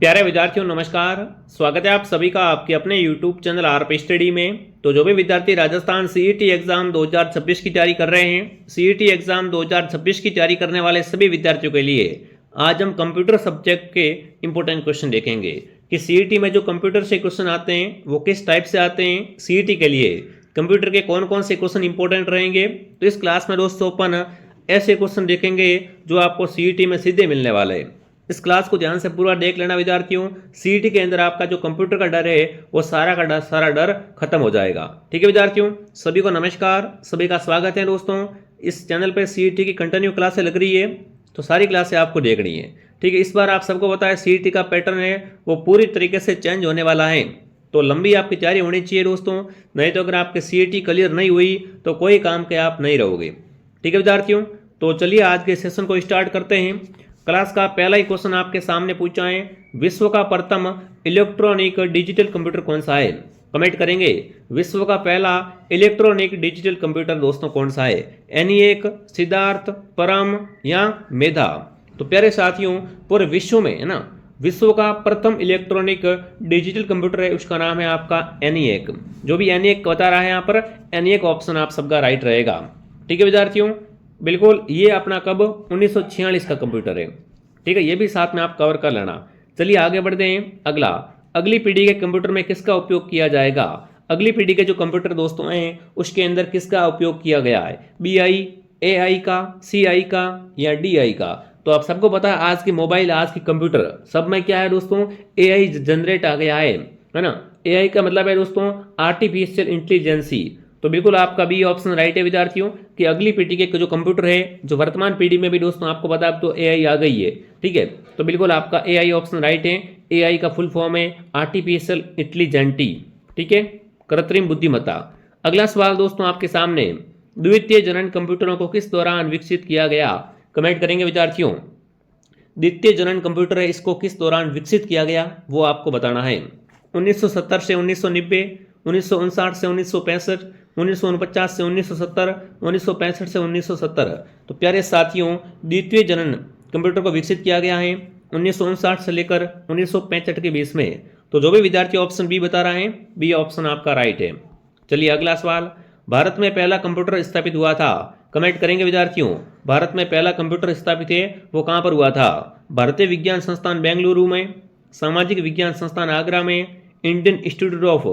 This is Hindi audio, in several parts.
प्यारे विद्यार्थियों नमस्कार। स्वागत है आप सभी का आपके अपने YouTube चैनल आरपी स्टडी में। तो जो भी विद्यार्थी राजस्थान सीईटी एग्जाम 2026 की तैयारी कर रहे हैं, सीईटी एग्जाम 2026 की तैयारी करने वाले सभी विद्यार्थियों के लिए आज हम कंप्यूटर सब्जेक्ट के इंपॉर्टेंट क्वेश्चन देखेंगे कि सीईटी में जो कंप्यूटर से क्वेश्चन आते हैं वो किस टाइप से आते हैं। सीईटी के लिए कंप्यूटर के कौन कौन से क्वेश्चन इंपॉर्टेंट रहेंगे। तो इस क्लास में दोस्तों अपन ऐसे क्वेश्चन देखेंगे जो आपको सीईटी में सीधे मिलने वाले हैं। इस क्लास को ध्यान से पूरा देख लेना विद्यार्थियों। सीईटी के अंदर आपका जो कंप्यूटर का डर है वो सारा डर खत्म हो जाएगा। ठीक है विद्यार्थियों, सभी को नमस्कार, सभी का स्वागत है दोस्तों। इस चैनल पे सीईटी की कंटिन्यू क्लासें लग रही है तो सारी क्लासें आपको देखनी है। ठीक है, इस बार आप सबको पता है सीईटी का पैटर्न है वो पूरी तरीके से चेंज होने वाला है, तो लंबी आपकी तैयारी होनी चाहिए दोस्तों। नहीं तो अगर आपकी सीईटी क्लियर नहीं हुई तो कोई काम के आप नहीं रहोगे। ठीक है विद्यार्थियों, तो चलिए आज के सेशन को स्टार्ट करते हैं। क्लास का पहला ही क्वेश्चन आपके सामने पूछा है, विश्व का प्रथम इलेक्ट्रॉनिक डिजिटल कंप्यूटर कौन सा है। कमेंट करेंगे विश्व का पहला इलेक्ट्रॉनिक डिजिटल कंप्यूटर दोस्तों कौन सा है। ENIAC, सिद्धार्थ, परम या मेधा। तो प्यारे साथियों पूरे विश्व में है ना, विश्व का प्रथम इलेक्ट्रॉनिक डिजिटल कंप्यूटर है उसका नाम है आपका ENIAC। जो भी ENIAC बता रहा है यहाँ पर ENIAC ऑप्शन आप सबका राइट रहेगा। ठीक है विद्यार्थियों, बिल्कुल ये अपना कब 1946 का कंप्यूटर है। ठीक है, ये भी साथ में आप कवर कर लेना। चलिए आगे बढ़ते हैं। अगला, अगली पीढ़ी के कंप्यूटर में किसका उपयोग किया जाएगा। अगली पीढ़ी के जो कंप्यूटर दोस्तों हैं उसके अंदर किसका उपयोग किया गया है। BI, AI का, CI का या DI का। तो आप सबको पता है आज की मोबाइल, आज की कंप्यूटर सब में क्या है दोस्तों, AI जनरेट आ गया है ना। AI का मतलब है दोस्तों आर्टिफिशियल इंटेलिजेंसी। तो बिल्कुल आपका बी ऑप्शन राइट है विद्यार्थियों कि अगली पीढ़ी के जो कंप्यूटर है, जो वर्तमान पीढ़ी में भी दोस्तों आपको पता अब तो AI आ गई है। ठीक है, तो बिल्कुल आपका AI ऑप्शन राइट है। AI का फुल फॉर्म है आर्टिफिशियल इंटेलिजेंटी। ठीक है, कृत्रिम बुद्धिमत्ता। अगला सवाल दोस्तों आपके सामने, द्वितीय जनन कंप्यूटरों को किस दौरान विकसित किया गया। कमेंट करेंगे विद्यार्थियों, द्वितीय जनन कंप्यूटर है इसको किस दौरान विकसित किया गया वो आपको बताना है। 1970 से 1990, 1959 से 1965, 1949 से 1970, 1965 से 1970। तो प्यारे साथियों द्वितीय जनन कंप्यूटर को विकसित किया गया है 1959 से लेकर 1965 के बीच में। तो जो भी विद्यार्थी ऑप्शन बी बता रहे हैं बी ऑप्शन आपका राइट है। चलिए अगला सवाल, भारत में पहला कंप्यूटर स्थापित हुआ था। कमेंट करेंगे विद्यार्थियों, भारत में पहला कंप्यूटर स्थापित है वो कहाँ पर हुआ था। भारतीय विज्ञान संस्थान बेंगलुरु में, सामाजिक विज्ञान संस्थान आगरा में, इंडियन इंस्टीट्यूट ऑफ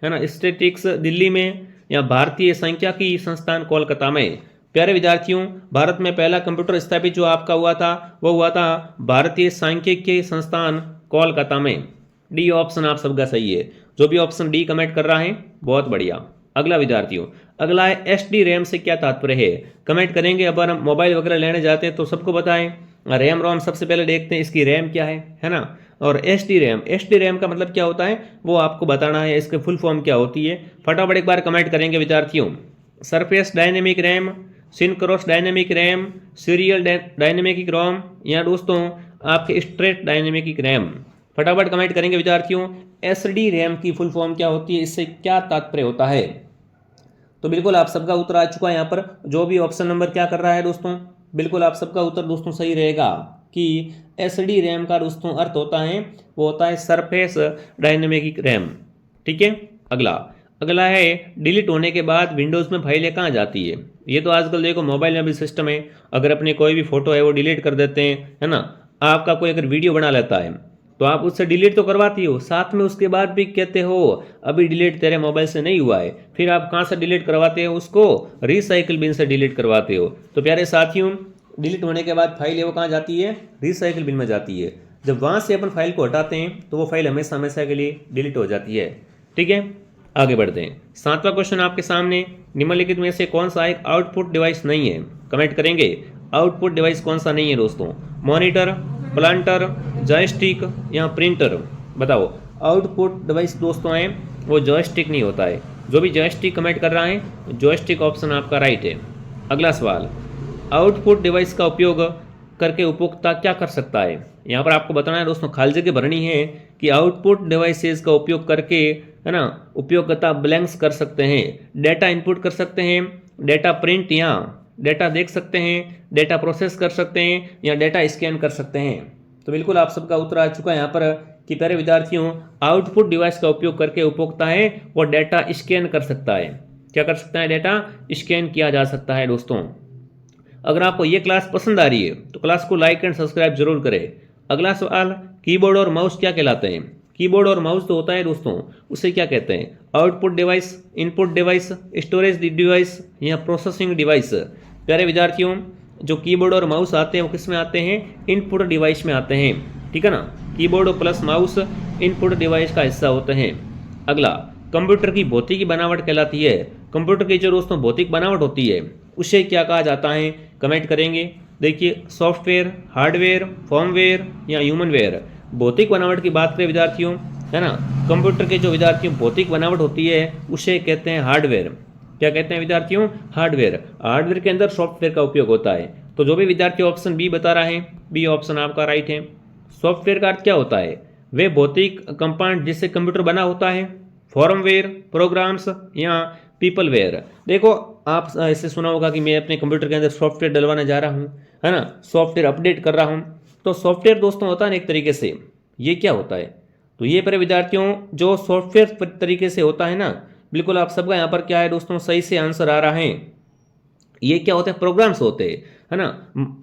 है ना स्टेटिक्स दिल्ली में या भारतीय सांख्यिकी संस्थान कोलकाता में। प्यारे विद्यार्थियों भारत में पहला कंप्यूटर स्थापित जो आपका हुआ था वो हुआ था भारतीय सांख्यिकी संस्थान कोलकाता में। डी ऑप्शन आप सबका सही है। जो भी ऑप्शन डी कमेंट कर रहा है बहुत बढ़िया। अगला विद्यार्थियों, अगला है SD रैम से क्या तात्पर्य है। कमेंट करेंगे। अब हम मोबाइल वगैरह लेने जाते हैं तो सबको बताएं रैम रोम सबसे पहले देखते हैं इसकी रैम क्या है ना। और SD रैम का मतलब क्या होता है वो आपको बताना है, इसके फुल फॉर्म क्या होती है। फटाफट एक बार कमेंट करेंगे विद्यार्थियों। Surface dynamic RAM, synchronous dynamic RAM, serial dynamic RAM या दोस्तों आपके स्ट्रेट डायनेमिक रैम। फटाफट कमेंट करेंगे विद्यार्थियों। SD रैम की फुल फॉर्म क्या होती है, इससे क्या तात्पर्य होता है। तो बिल्कुल आप सबका उत्तर आ चुका है यहाँ पर। जो भी ऑप्शन नंबर क्या कर रहा है दोस्तों, बिल्कुल आप सबका उत्तर दोस्तों सही रहेगा कि SD रैम का दोस्तों अर्थ होता है वो होता है सरफेस डायनेमिक रैम। ठीक है, अगला है डिलीट होने के बाद विंडोज़ में फाइलें कहाँ जाती है। ये तो आजकल देखो मोबाइल में भी सिस्टम है, अगर अपने कोई भी फोटो है वो डिलीट कर देते हैं है ना। आपका कोई अगर वीडियो बना लेता है तो आप उससे डिलीट तो करवाती हो, साथ में उसके बाद भी कहते हो अभी डिलीट तेरे मोबाइल से नहीं हुआ है। फिर आप कहाँ से डिलीट करवाते हो उसको, रिसाइकिल बिन से डिलीट करवाते हो। तो प्यारे साथियों डिलीट होने के बाद फाइल है वो कहाँ जाती है, रिसाइकिल बिन में जाती है। जब वहाँ से अपन फाइल को हटाते हैं तो वो फाइल हमेशा हमेशा के लिए डिलीट हो जाती है। ठीक है, आगे बढ़ते हैं। 7वां क्वेश्चन आपके सामने, निम्नलिखित में से कौन सा एक आउटपुट डिवाइस नहीं है। कमेंट करेंगे आउटपुट डिवाइस कौन सा नहीं है दोस्तों। मॉनिटर, प्लांटर, जॉयस्टिक या प्रिंटर। बताओ आउटपुट डिवाइस दोस्तों है वो जॉयस्टिक नहीं होता है। जो भी जॉयस्टिक कमेंट कर रहा है जॉयस्टिक ऑप्शन आपका राइट है। अगला सवाल, आउटपुट डिवाइस का उपयोग करके उपभोक्ता क्या कर सकता है। यहाँ पर आपको बताना है दोस्तों, खाली जगह भरनी है कि आउटपुट डिवाइसेस का उपयोग करके है ना उपयोगकर्ता ब्लैंक्स कर सकते हैं। डेटा इनपुट कर सकते हैं, डेटा प्रिंट या डेटा देख सकते हैं, डेटा प्रोसेस कर सकते हैं या डेटा स्कैन कर सकते हैं। तो बिल्कुल आप सबका उत्तर आ चुका है यहाँ पर कि प्यारे विद्यार्थियों, आउटपुट डिवाइस का उपयोग करके उपभोक्ता है वो डेटा स्कैन कर सकता है। क्या कर सकता है? डेटा स्कैन किया जा सकता है दोस्तों। अगर आपको ये क्लास पसंद आ रही है तो क्लास को लाइक एंड सब्सक्राइब जरूर करें। अगला सवाल, कीबोर्ड और माउस क्या कहलाते हैं? कीबोर्ड और माउस तो होता है दोस्तों, उसे क्या कहते हैं? Output device, input device, storage device या प्रोसेसिंग डिवाइस? प्यारे विद्यार्थियों, जो कीबोर्ड और माउस आते हैं वो किस में आते हैं? इनपुट डिवाइस में आते हैं, ठीक है ना। Keyboard plus mouse input device का हिस्सा होते हैं। अगला, कंप्यूटर की भौतिक बनावट कहलाती है। कंप्यूटर की जो दोस्तों भौतिक बनावट होती है उसे क्या कहा जाता है? कमेंट करेंगे। देखिए, सॉफ्टवेयर, हार्डवेयर, फर्मवेयर या ह्यूमनवेयर। भौतिक बनावट की बात करें विद्यार्थियों, है ना, कंप्यूटर के जो विद्यार्थियों भौतिक बनावट होती है उसे कहते हैं हार्डवेयर। क्या कहते हैं विद्यार्थियों? हार्डवेयर। हार्डवेयर के अंदर सॉफ्टवेयर का उपयोग होता है। तो जो भी विद्यार्थी ऑप्शन बी बता रहा है, बी ऑप्शन आपका राइट है। सॉफ्टवेयर का अर्थ क्या होता है? वे भौतिक कंपाउंड जिससे कंप्यूटर बना होता है। फॉर्मवेयर, प्रोग्राम्स या पीपलवेयर। देखो, आप ऐसे सुना होगा कि मैं अपने कंप्यूटर के अंदर सॉफ्टवेयर डलवाने जा रहा हूँ, है ना, सॉफ्टवेयर अपडेट कर रहा हूँ। तो सॉफ्टवेयर दोस्तों होता है ना एक तरीके से, ये क्या होता है? तो ये पर विद्यार्थियों जो सॉफ्टवेयर तरीके से होता है ना, बिल्कुल आप सबका यहाँ पर क्या है दोस्तों, सही से आंसर आ रहा है। ये क्या होते हैं? प्रोग्राम्स होते हैं, है ना।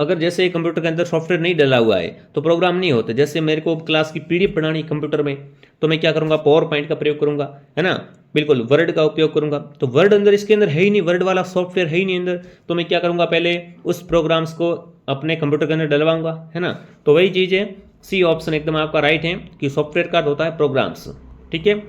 अगर जैसे कंप्यूटर के अंदर सॉफ्टवेयर नहीं डला हुआ है तो प्रोग्राम नहीं होते। जैसे मेरे को क्लास की पीडीएफ बनानी कंप्यूटर में, तो मैं क्या करूंगा? पावर पॉइंट का प्रयोग करूंगा, है ना, बिल्कुल वर्ड का उपयोग करूंगा। तो वर्ड अंदर इसके अंदर है ही नहीं, वर्ड वाला सॉफ्टवेयर है ही नहीं अंदर, तो मैं क्या करूंगा? पहले उस प्रोग्राम्स को अपने कंप्यूटर के अंदर डलवाऊंगा, है ना। तो वही चीज़ है, सी ऑप्शन एकदम आपका राइट है कि सॉफ्टवेयर का होता है प्रोग्राम्स, ठीक है।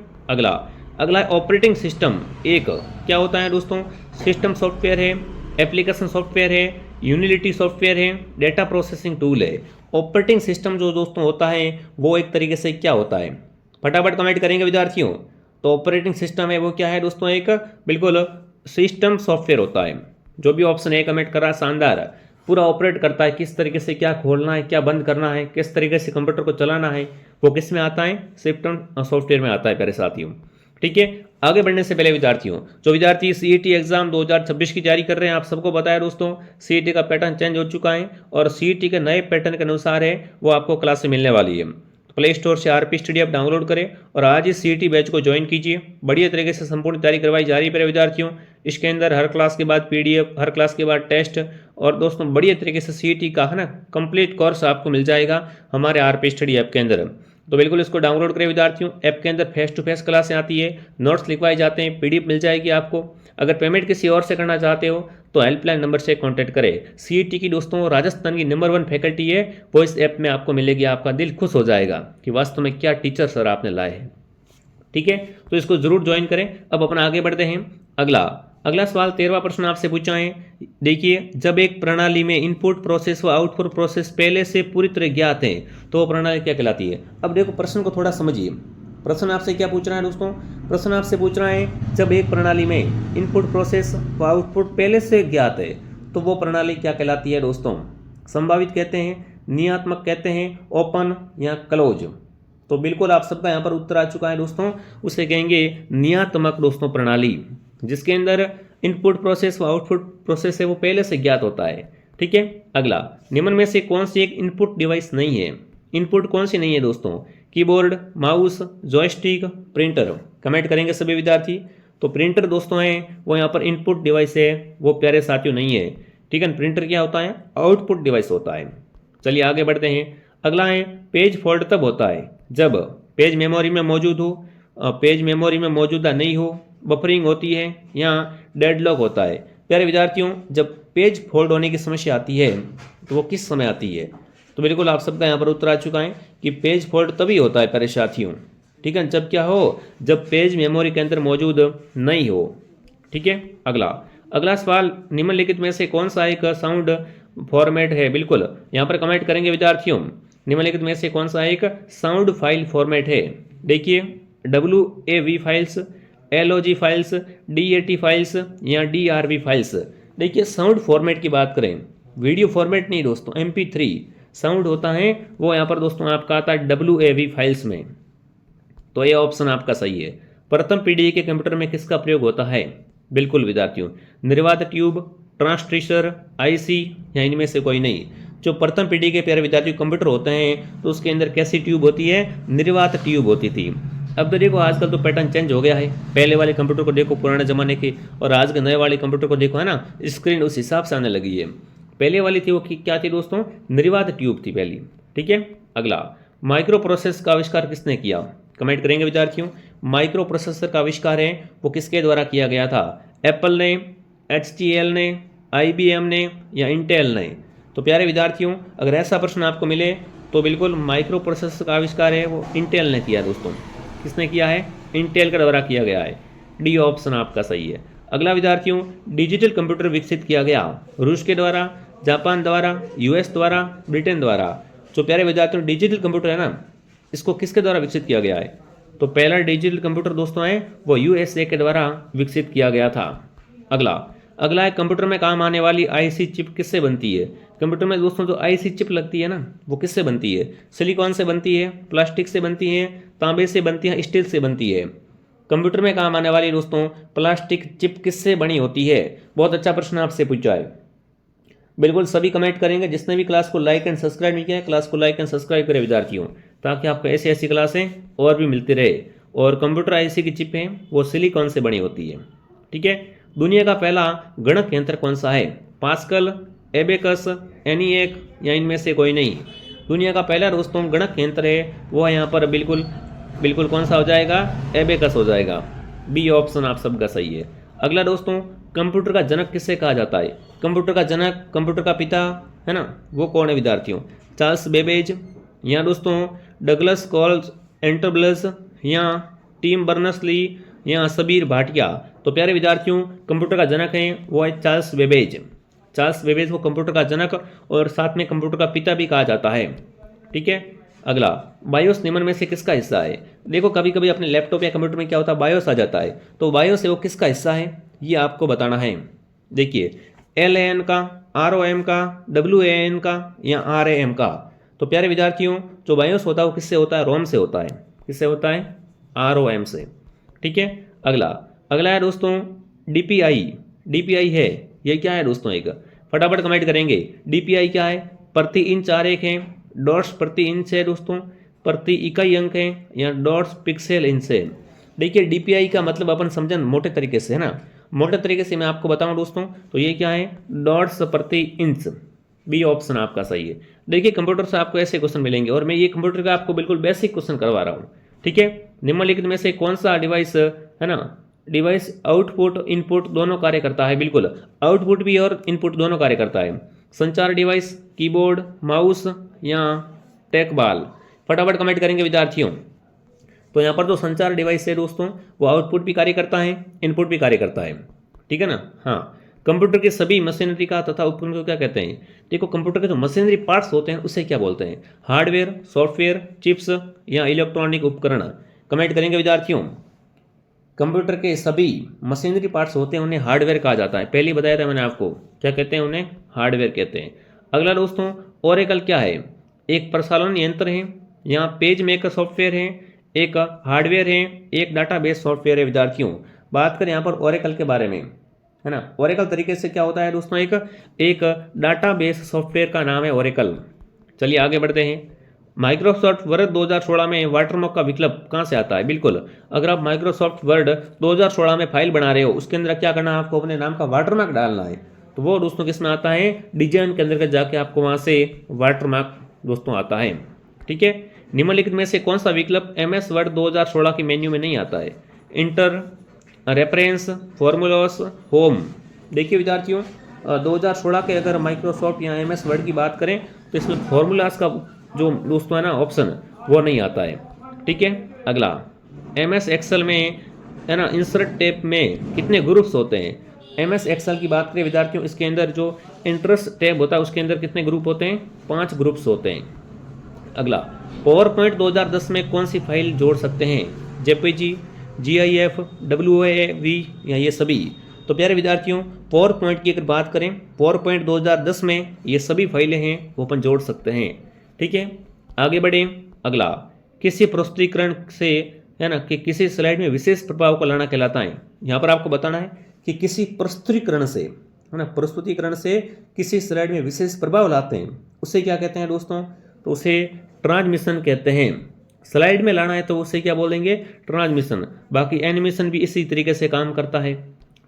अगला ऑपरेटिंग सिस्टम। एक क्या होता है दोस्तों? सिस्टम सॉफ्टवेयर है, एप्लीकेशन सॉफ्टवेयर है, यूटिलिटी सॉफ्टवेयर है, डेटा प्रोसेसिंग टूल है। ऑपरेटिंग सिस्टम जो दोस्तों होता है वो एक तरीके से क्या होता है? फटाफट कमेंट करेंगे विद्यार्थियों। तो ऑपरेटिंग सिस्टम है वो क्या है दोस्तों? एक बिल्कुल सिस्टम सॉफ्टवेयर होता है। जो भी ऑप्शन है कमेंट कर रहा है, शानदार। पूरा ऑपरेट करता है, किस तरीके से क्या खोलना है, क्या बंद करना है, किस तरीके से कंप्यूटर को चलाना है, वो किस में आता है? सिस्टम सॉफ्टवेयर में आता है प्यारे साथियों, ठीक है। आगे बढ़ने से पहले विद्यार्थियों, जो विद्यार्थी सीईटी एग्जाम 2026 की तैयारी कर रहे हैं, आप सबको बताया दोस्तों सीईटी का पैटर्न चेंज हो चुका है और सीईटी के नए पैटर्न के अनुसार है वो आपको क्लास में मिलने वाली है। तो प्ले स्टोर से आरपी स्टडी ऐप डाउनलोड करें और आज इस सीईटी बैच को ज्वाइन कीजिए। बढ़िया तरीके से संपूर्ण तैयारी करवाई जा रही है मेरे विद्यार्थियों। इसके अंदर हर क्लास के बाद पीडीएफ, हर क्लास के बाद टेस्ट और दोस्तों बढ़िया तरीके से सीईटी का, है ना, कंप्लीट कोर्स आपको मिल जाएगा हमारे आरपी स्टडी ऐप के अंदर। तो बिल्कुल इसको डाउनलोड करें विद्यार्थियों। ऐप के अंदर फेस टू फेस क्लासें आती है, नोट्स लिखवाए जाते हैं, पीडीएफ मिल जाएगी आपको। अगर पेमेंट किसी और से करना चाहते हो तो हेल्पलाइन नंबर से कांटेक्ट करें। सीईटी की दोस्तों राजस्थान की नंबर 1 फैकल्टी है, वो इस ऐप में आपको मिलेगी। आपका दिल खुश हो जाएगा कि वास्तव में क्या टीचर सर आपने लाए हैं, ठीक है। तो इसको जरूर ज्वाइन करें। अब अपना आगे बढ़ते हैं। अगला सवाल 13वां प्रश्न आपसे पूछा है। देखिए, जब एक प्रणाली में इनपुट प्रोसेस व आउटपुट प्रोसेस पहले से पूरी तरह ज्ञात है तो वो प्रणाली क्या कहलाती है? अब देखो, प्रश्न को थोड़ा समझिए। प्रश्न आपसे क्या पूछ रहा है दोस्तों? प्रश्न आपसे पूछ रहा है, जब एक प्रणाली में इनपुट प्रोसेस व आउटपुट पहले से ज्ञात है तो वो प्रणाली क्या कहलाती है दोस्तों? संभावित कहते हैं, नियतात्मक कहते हैं, ओपन या क्लोज? तो बिल्कुल आप सबका यहाँ पर उत्तर आ चुका है दोस्तों, उसे कहेंगे नियतात्मक दोस्तों प्रणाली, जिसके अंदर इनपुट प्रोसेस व आउटपुट प्रोसेस है वो पहले से ज्ञात होता है, ठीक है। अगला, निम्न में से कौन सी एक इनपुट डिवाइस नहीं है? इनपुट कौन सी नहीं है दोस्तों? Keyboard, mouse, joystick, printer? Comment करेंगे सभी विद्यार्थी। तो प्रिंटर दोस्तों है वो यहाँ पर इनपुट डिवाइस है, वो प्यारे साथियों नहीं है, ठीक है। प्रिंटर क्या होता है? आउटपुट डिवाइस होता है। चलिए आगे बढ़ते हैं। अगला है, पेज फॉल्ट तब होता है जब पेज मेमोरी में मौजूद हो, पेज मेमोरी में मौजूदा नहीं हो, बफरिंग होती है या डेडलॉक होता है। प्यारे विद्यार्थियों, जब पेज फोल्ड होने की समस्या आती है तो वो किस समय आती है? तो बिल्कुल आप सबका यहाँ पर उत्तर आ चुका है कि पेज फोल्ड तभी होता है प्यारे साथियों, ठीक है। जब क्या हो? जब पेज मेमोरी के अंदर मौजूद नहीं हो, ठीक है। अगला सवाल, निम्नलिखित में से कौन सा एक साउंड फॉर्मेट है? बिल्कुल यहाँ पर कमेंट करेंगे विद्यार्थियों, निम्नलिखित में से कौन सा एक साउंड फाइल फॉर्मेट है? देखिए, WAV files, LOG files, DAT files या DRV फाइल्स? देखिए, साउंड फॉर्मेट की बात करें, वीडियो फॉर्मेट नहीं दोस्तों, MP3 साउंड होता है वो यहाँ पर दोस्तों आपका आता है WAV फाइल्स में। तो ये ऑप्शन आपका सही है। प्रथम पीढ़ी के कंप्यूटर में किसका प्रयोग होता है? बिल्कुल विद्यार्थियों, निर्वात ट्यूब, ट्रांसड्यूसर, IC या इनमें से कोई नहीं। जो प्रथम पीढ़ी के प्यारे विद्यार्थी कंप्यूटर होते हैं तो उसके अंदर कैसी ट्यूब होती है, निर्वात ट्यूब होती थी। अब तो देखो आजकल तो पैटर्न चेंज हो गया है, पहले वाले कंप्यूटर को देखो पुराने ज़माने के और आज के नए वाले कंप्यूटर को देखो, है ना, स्क्रीन उस हिसाब से आने लगी है। पहले वाली थी वो क्या थी दोस्तों, निर्वात ट्यूब थी पहली। ठीक है, अगला, माइक्रो प्रोसेस का आविष्कार किसने किया, कमेंट करेंगे विद्यार्थियों। माइक्रो प्रोसेसर का आविष्कार है वो किसके द्वारा किया गया था, एप्पल ने, HTL ने, IBM ने या इंटेल ने। तो प्यारे विद्यार्थियों अगर ऐसा प्रश्न आपको मिले तो बिल्कुल माइक्रो प्रोसेसर का आविष्कार है वो इंटेल ने किया दोस्तों। किसने किया है, इंटेल के द्वारा किया गया है। डी ऑप्शन आपका सही है। अगला विद्यार्थियों, डिजिटल कंप्यूटर विकसित किया गया रूस के द्वारा, जापान द्वारा, US द्वारा, ब्रिटेन द्वारा। तो प्यारे विद्यार्थियों डिजिटल कंप्यूटर है ना, इसको किसके द्वारा विकसित किया गया है, तो पहला डिजिटल कंप्यूटर दोस्तों है वो USA के द्वारा विकसित किया गया था। अगला है कंप्यूटर में काम आने वाली IC चिप किससे बनती है। कंप्यूटर में दोस्तों जो IC चिप लगती है ना वो किससे बनती है, सिलिकॉन से बनती है, प्लास्टिक से बनती है, तांबे से बनती है, स्टील से बनती है। कंप्यूटर में काम आने वाली दोस्तों प्लास्टिक चिप किससे बनी होती है। बहुत अच्छा प्रश्न आपसे पूछा है। बिल्कुल सभी कमेंट करेंगे, जिसने भी क्लास को लाइक एंड सब्सक्राइब नहीं किया है क्लास को लाइक एंड सब्सक्राइब करें विद्यार्थियों, ताकि आपको ऐसी ऐसी क्लासें और भी मिलती रहे। और कंप्यूटर IC की चिप है वो सिलिकॉन से बनी होती है। ठीक है, दुनिया का पहला गणक यंत्र कौन सा है, पास्कल, एबेकस, ENIAC या इनमें से कोई नहीं। दुनिया का पहला दोस्तों गणक यंत्र है वो यहाँ पर बिल्कुल कौन सा हो जाएगा, एबेकस हो जाएगा। बी ऑप्शन आप सबका सही है। अगला दोस्तों, कंप्यूटर का जनक किससे कहा जाता है, कंप्यूटर का जनक, कंप्यूटर का पिता, है ना, वो कौन है विद्यार्थियों, चार्ल्स बेबेज या दोस्तों डगलस कॉल्स एंटरब्लस या टिम बर्नर्स-ली या सबीर भाटिया। तो प्यारे विद्यार्थियों कंप्यूटर का जनक है वो है चार्ल्स बेबेज। चार्ल्स बेबेज को कंप्यूटर का जनक और साथ में कंप्यूटर का पिता भी कहा जाता है। ठीक है, अगला, बायोस निम्न में से किसका हिस्सा है। देखो कभी कभी अपने लैपटॉप या कंप्यूटर में क्या होता है, बायोस आ जाता है, तो बायोस है वो किसका हिस्सा है ये आपको बताना है। देखिए LAN का, ROM का, WAN का या RAM का। तो प्यारे विद्यार्थियों जो बायोस होता है वो किससे होता है, रोम से होता है। किससे होता है, ROM से। ठीक है, अगला है दोस्तों DPI है, ये क्या है दोस्तों, एक फटाफट कमेंट करेंगे। DPI क्या है, प्रति इंच आरेख है, डॉट्स प्रति इंच है दोस्तों, प्रति इकाई अंक है या डॉट्स पिक्सल इंच है। देखिए DPI का मतलब अपन समझन मोटे तरीके से, है ना, मोटे तरीके से मैं आपको बताऊं दोस्तों तो ये क्या है, डॉट्स प्रति इंच। बी ऑप्शन आपका सही है। देखिए कंप्यूटर से आपको ऐसे क्वेश्चन मिलेंगे और मैं ये कंप्यूटर का आपको बिल्कुल बेसिक क्वेश्चन करवा रहा हूँ। ठीक है, निम्नलिखित में से कौन सा डिवाइस, है ना, डिवाइस आउटपुट इनपुट दोनों कार्य करता है, बिल्कुल आउटपुट भी और इनपुट दोनों कार्य करता है। संचार डिवाइस, कीबोर्ड, माउस या टेक बॉल। फटाफट कमेंट करेंगे विद्यार्थियों। तो यहाँ पर जो संचार डिवाइस है दोस्तों वो आउटपुट भी कार्य करता है, इनपुट भी कार्य करता है। ठीक है ना। हाँ, कंप्यूटर के सभी मशीनरी का तथा उपकरण को क्या कहते हैं। देखो कंप्यूटर के जो मशीनरी पार्ट्स होते हैं उसे क्या बोलते हैं, हार्डवेयर, सॉफ्टवेयर, चिप्स या इलेक्ट्रॉनिक उपकरण। कमेंट करेंगे विद्यार्थियों। कंप्यूटर के सभी मशीनरी पार्ट्स होते हैं उन्हें हार्डवेयर कहा जाता है। पहले ही बताया था मैंने आपको, क्या कहते हैं उन्हें, हार्डवेयर कहते हैं। अगला दोस्तों, ओरेकल क्या है, एक प्रसारण यंत्र है, यहाँ पेज मेकर सॉफ्टवेयर है, एक हार्डवेयर है, एक डाटाबेस सॉफ्टवेयर है। विद्यार्थियों बात करें यहाँ पर ओरेकल के बारे में, है ना, ओरेकल तरीके से क्या होता है दोस्तों, एक डाटाबेस सॉफ्टवेयर का नाम है ओरेकल। चलिए आगे बढ़ते हैं। माइक्रोसॉफ्ट वर्ड 2016 में वाटरमार्क का विकल्प कहाँ से आता है। बिल्कुल, अगर आप माइक्रोसॉफ्ट वर्ड 2016 में फाइल बना रहे हो उसके अंदर क्या करना है, आपको अपने नाम का वाटरमार्क डालना है। तो वो दोस्तों किस में आता है, डिजाइन के अंदर जाके आपको वहाँ से वाटरमार्क दोस्तों आता है। ठीक है, निम्नलिखित में से कौन सा विकल्प MS वर्ड 2016 के मेन्यू में नहीं आता है, इंटर, रेफरेंस, फॉर्मूलास, होम। देखिए विद्यार्थियों 2016 के अगर माइक्रोसॉफ्ट या MS वर्ड की बात करें तो इसमें फॉर्मूलास का जो दोस्तों है ना ऑप्शन वो नहीं आता है। ठीक है, अगला MS एक्सेल में, है ना, इंसर्ट टैब में कितने ग्रुप्स होते हैं। MS एक्सेल की बात करें विद्यार्थियों, इसके अंदर जो इंटरेस्ट टैब होता है उसके अंदर कितने ग्रुप होते हैं, 5 ग्रुप्स होते हैं। अगला, पावर पॉइंट 2010 में कौन सी फाइल जोड़ सकते हैं, JPG, GIF, WAV या ये सभी। तो प्यारे विद्यार्थियों पावर पॉइंट की अगर बात करें, पावर पॉइंट 2010 में ये सभी फाइलें हैं वो अपन जोड़ सकते हैं। ठीक है, आगे बढ़े। अगला, किसी प्रस्तुतिकरण से, है ना, कि किसी स्लाइड में विशेष प्रभाव को लाना कहलाता है। यहाँ पर आपको बताना है कि किसी प्रस्तुतिकरण से, है ना, प्रस्तुतिकरण से किसी स्लाइड में विशेष प्रभाव लाते हैं उसे क्या कहते हैं दोस्तों, तो उसे ट्रांसमिशन कहते हैं। स्लाइड में लाना है तो उसे क्या बोलेंगे, ट्रांसमिशन। बाकी एनिमेशन भी इसी तरीके से काम करता है,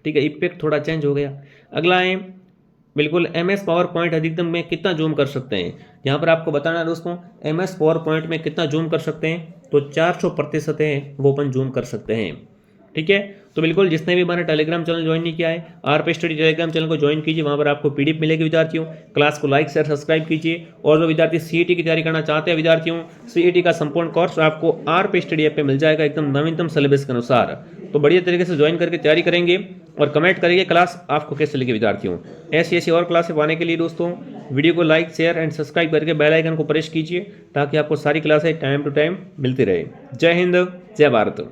ठीक है। इफेक्ट थोड़ा चेंज हो गया। अगला है बिल्कुल MS पावर पॉइंट अधिकतम में कितना जूम कर सकते हैं। यहाँ पर आपको बताना है दोस्तों, MS पावर पॉइंट में कितना जूम कर सकते हैं, तो 400% है वो अपन जूम कर सकते हैं, ठीक है। तो बिल्कुल जिसने भी हमारा टेलीग्राम चैनल ज्वाइन नहीं किया है, RP स्टडी टेलीग्राम चैनल को ज्वाइन कीजिए, वहाँ पर आपको PDF मिलेगी विद्यार्थियों। क्लास को लाइक शेयर सब्सक्राइब कीजिए। और जो विद्यार्थी CET की तैयारी करना चाहते हैं विद्यार्थियों, CET का संपूर्ण कोर्स आपको RP स्टडी ऐप पे मिल जाएगा एकदम नवीनतम सिलेबस के अनुसार। तो बढ़िया तरीके से ज्वाइन करके तैयारी करेंगे और कमेंट करेंगे क्लास आपको कैसे लगी विद्यार्थियों। ऐसी और क्लास पाने के लिए दोस्तों वीडियो को लाइक शेयर एंड सब्सक्राइब करके बेल आइकन को प्रेस कीजिए ताकि आपको सारी क्लासें टाइम टू टाइम मिलती रहे। जय हिंद, जय भारत।